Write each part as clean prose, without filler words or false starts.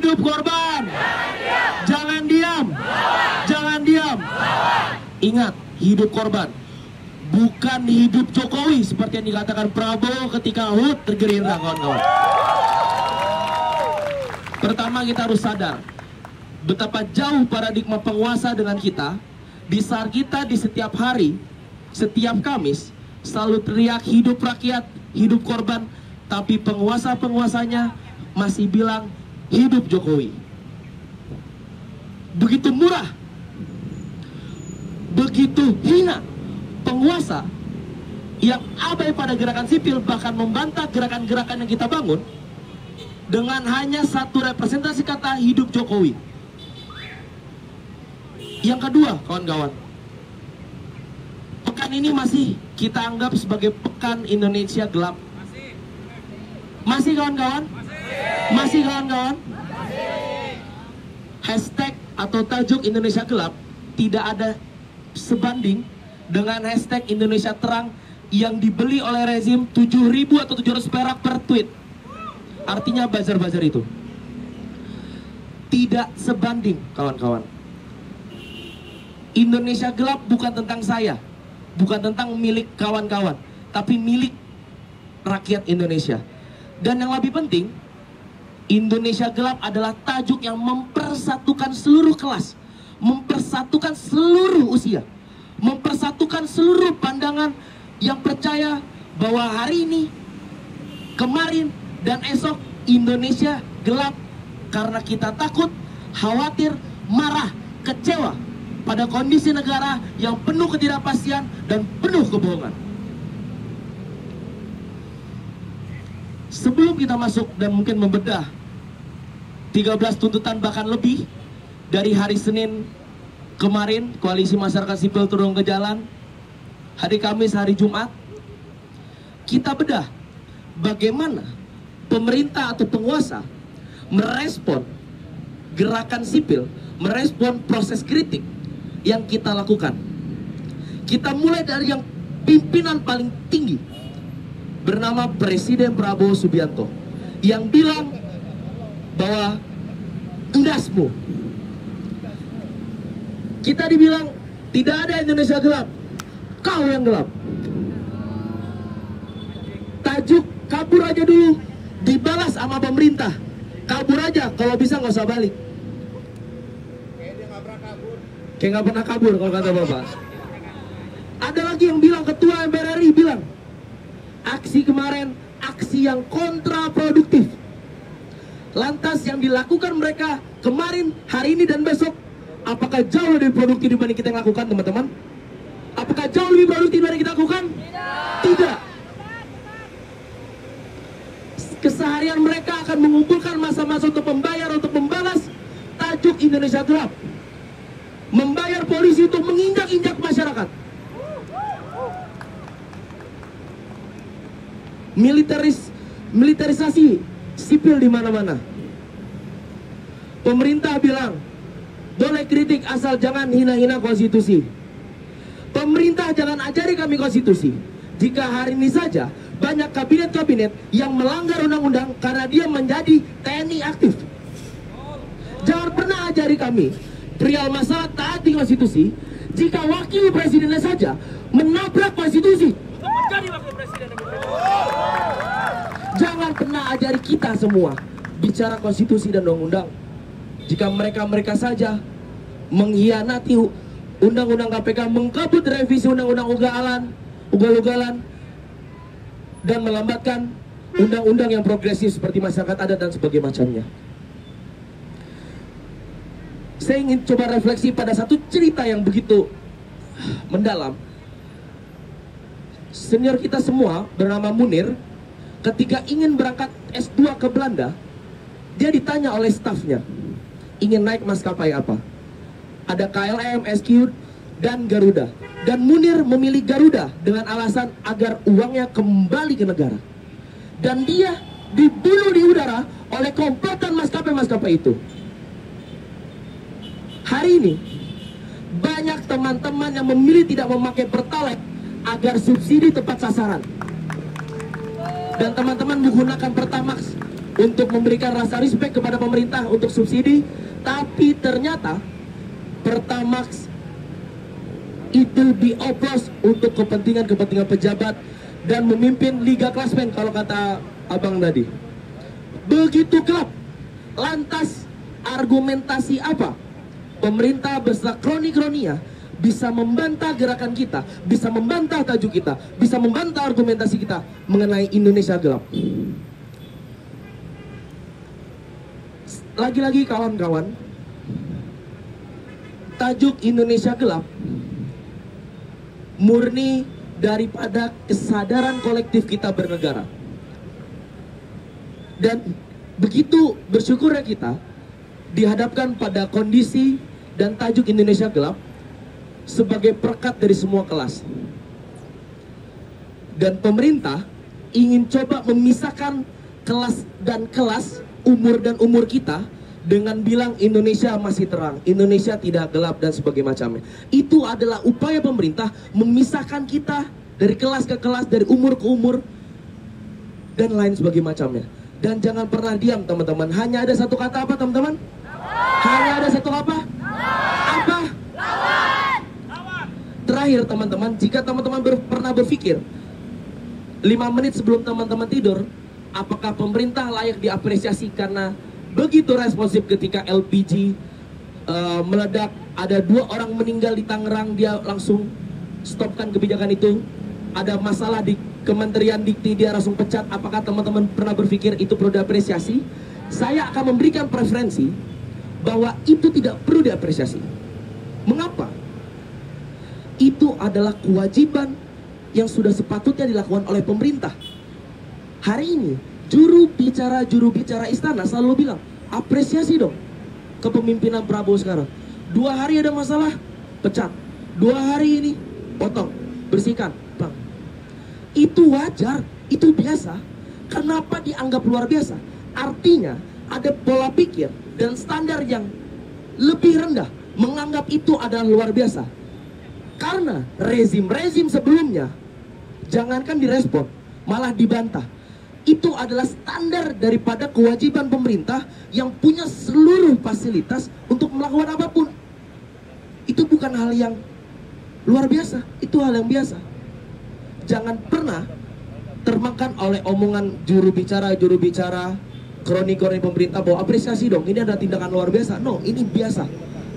Hidup korban. Jangan diam. Jangan diam. Ingat, hidup korban. Bukan hidup Jokowi seperti yang dikatakan Prabowo ketika HUT tergerindra, kawan-kawan. Pertama, kita harus sadar betapa jauh paradigma penguasa dengan kita. Di saat kita di setiap hari, setiap Kamis selalu teriak hidup rakyat, hidup korban, tapi penguasa-penguasanya masih bilang hidup Jokowi. Begitu murah, begitu hina penguasa yang abai pada gerakan sipil, bahkan membantah gerakan-gerakan yang kita bangun dengan hanya satu representasi kata hidup Jokowi. Yang kedua, kawan-kawan, pekan ini masih kita anggap sebagai pekan Indonesia gelap. Masih kawan-kawan? Masih kawan-kawan? Hashtag atau tajuk Indonesia gelap tidak ada sebanding dengan hashtag Indonesia terang yang dibeli oleh rezim 7.000 atau 700 perak per tweet. Artinya buzzer-buzzer itu tidak sebanding, kawan-kawan. Indonesia gelap bukan tentang saya, bukan tentang milik kawan-kawan, tapi milik rakyat Indonesia. Dan yang lebih penting, Indonesia gelap adalah tajuk yang mempersatukan seluruh kelas, mempersatukan seluruh usia, mempersatukan seluruh pandangan yang percaya bahwa hari ini, kemarin, dan esok Indonesia gelap karena kita takut, khawatir, marah, kecewa pada kondisi negara yang penuh ketidakpastian dan penuh kebohongan. Sebelum kita masuk dan mungkin membedah 13 tuntutan bahkan lebih dari hari Senin kemarin, Koalisi Masyarakat Sipil turun ke jalan, hari Kamis, hari Jumat, kita bedah bagaimana pemerintah atau penguasa merespon gerakan sipil, merespon proses kritik yang kita lakukan. Kita mulai dari yang pimpinan paling tinggi bernama Presiden Prabowo Subianto yang bilang bahwa endasmu. Kita dibilang tidak ada Indonesia gelap, kau yang gelap. Tajuk kabur aja dulu dibalas sama pemerintah. Kabur aja, kalau bisa nggak usah balik. Kayak nggak pernah kabur kalau kata Bapak. Ada lagi yang bilang, Ketua MPR RI bilang, aksi kemarin aksi yang kontraproduktif. Lantas yang dilakukan mereka kemarin, hari ini dan besok, apakah jauh lebih produktif dibanding kita yang lakukan, teman-teman? Apakah jauh lebih produktif dibanding kita lakukan? Tidak. Keseharian mereka akan mengumpulkan masa-masa untuk membayar, untuk membalas tajuk Indonesia gelap. Membayar polisi untuk menginjak-injak masyarakat. Militerisasi sipil di mana-mana. Pemerintah bilang, boleh kritik asal jangan hina-hina konstitusi. Pemerintah jangan ajari kami konstitusi. Jika hari ini saja banyak kabinet-kabinet yang melanggar undang-undang karena dia menjadi TNI aktif. Jangan pernah ajari kami perihal masalah taati konstitusi jika wakil presidennya saja menabrak konstitusi. Menjadi wakil presiden. Jangan pernah ajari kita semua bicara konstitusi dan undang-undang jika mereka saja mengkhianati undang-undang KPK, mengkabut revisi undang-undang ugal-ugalan, dan melambatkan undang-undang yang progresif seperti masyarakat adat dan sebagainya macamnya. Saya ingin coba refleksi pada satu cerita yang begitu mendalam. Senior kita semua bernama Munir, ketika ingin berangkat S2 ke Belanda, dia ditanya oleh stafnya, ingin naik maskapai apa? Ada KLM, SQ, dan Garuda. Dan Munir memilih Garuda dengan alasan agar uangnya kembali ke negara. Dan dia dibunuh di udara oleh komplotan maskapai-maskapai itu. Hari ini banyak teman-teman yang memilih tidak memakai Pertalite agar subsidi tepat sasaran. Dan teman-teman menggunakan Pertamax untuk memberikan rasa respect kepada pemerintah untuk subsidi, tapi ternyata Pertamax itu dioplos untuk kepentingan pejabat dan memimpin Liga Klasmen kalau kata abang tadi. Begitu gelap. Lantas argumentasi apa pemerintah beserta kroni-kroninya bisa membantah gerakan kita, bisa membantah tajuk kita, bisa membantah argumentasi kita mengenai Indonesia gelap? Lagi-lagi kawan-kawan, tajuk Indonesia gelap murni daripada kesadaran kolektif kita bernegara. Dan begitu bersyukurnya kita dihadapkan pada kondisi dan tajuk Indonesia gelap sebagai perekat dari semua kelas. Dan pemerintah ingin coba memisahkan kelas dan kelas, umur dan umur kita dengan bilang Indonesia masih terang, Indonesia tidak gelap dan sebagainya macamnya. Itu adalah upaya pemerintah memisahkan kita dari kelas ke kelas, dari umur ke umur dan lain sebagainya macamnya. Dan jangan pernah diam teman-teman. Hanya ada satu kata apa teman-teman? Hanya ada satu apa? Apa? Terakhir teman-teman, jika teman-teman pernah berpikir 5 menit sebelum teman-teman tidur, apakah pemerintah layak diapresiasi karena begitu responsif ketika LPG meledak, ada 2 orang meninggal di Tangerang, dia langsung stopkan kebijakan itu. Ada masalah di Kementerian Dikti, dia langsung pecat. Apakah teman-teman pernah berpikir itu perlu diapresiasi? Saya akan memberikan preferensi bahwa itu tidak perlu diapresiasi. Mengapa? Itu adalah kewajiban yang sudah sepatutnya dilakukan oleh pemerintah. Hari ini juru bicara istana selalu bilang, apresiasi dong kepemimpinan Prabowo sekarang. 2 hari ada masalah, pecat. 2 hari ini potong, bersihkan, bang. Itu wajar, itu biasa. Kenapa dianggap luar biasa? Artinya ada pola pikir dan standar yang lebih rendah menganggap itu adalah luar biasa. Karena rezim sebelumnya jangankan direspon, malah dibantah. Itu adalah standar daripada kewajiban pemerintah yang punya seluruh fasilitas untuk melakukan apapun. Itu bukan hal yang luar biasa, itu hal yang biasa. Jangan pernah termakan oleh omongan juru bicara kroni-kroni pemerintah bahwa apresiasi dong, ini ada tindakan luar biasa. No, ini biasa.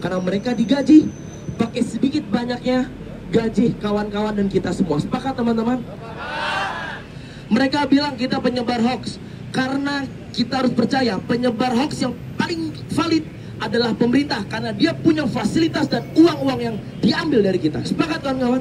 Karena mereka digaji pakai sedikit banyaknya gaji kawan-kawan dan kita semua. Sepakat teman-teman? Mereka bilang kita penyebar hoax karena kita harus percaya penyebar hoax yang paling valid adalah pemerintah, karena dia punya fasilitas dan uang-uang yang diambil dari kita. Sepakat kawan-kawan?